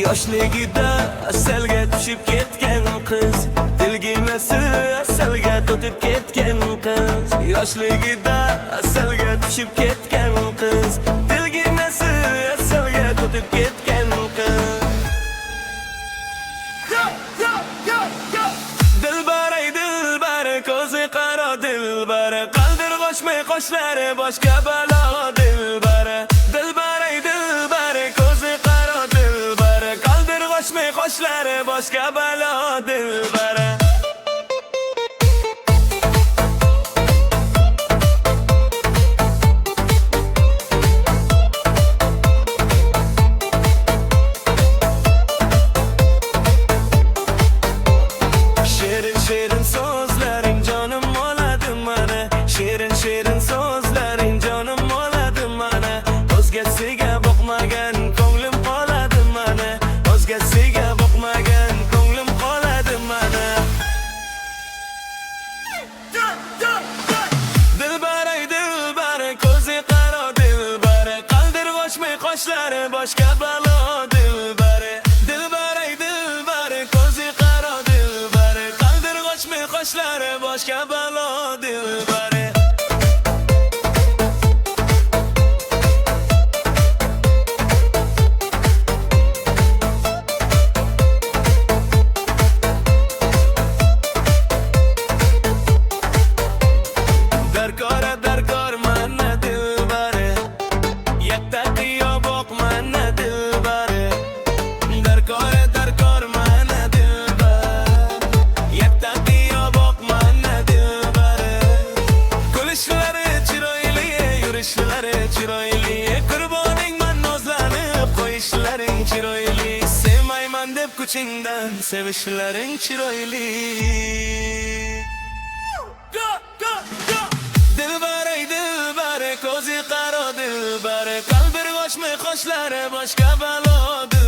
Yoshligida asalga tushib ketgan qiz, dilginasi asalga to'tib ketgan qiz. Yoshligida asalga tushib ketgan qiz, dilginasi asalga to'tib ketgan qiz. Dilbaray dilbar, ko'zi qaro dilbar, qaldirg'ochmay qoshlari boshqa balo dilbar. Dilbaray dilbar, ko'zi qaro dilbar, qaldirg'ochmay qoshlari boshqa balo dilbar. Shirin so'zlaring jonim oladi mana, shirin so'zlaring jonim oladi mana. O'zgasiga boqmagan ko'nglim qoladi mana, o'zgasiga boqmagan ko'nglim qoladi mana. Dilbaray dilbar, ko'zi qaro dilbar, qaldirg'ochmay qoshlari boshqa balo dilbar. Dilbaray dilbar, ko'zi qaro dilbar, qaldirg'ochmay qoshlari boshqa balo dilbar. Darkor mana dilbar, yakta qiyo boq mana dilbar. Darkor mana dilbar, yakta qiyo boq mana dilbar. Kulishlari chiroyli, yurishlari chiroyli, qurboning man nozlanib qo'yishlaring chiroyli. Sevmayman deb kuchingdan sevishlaring chiroyli. Dilbaray dilbar, ko'zi qaro dilbar, qaldirg'ochmay qoshlari boshqa balo dilbar.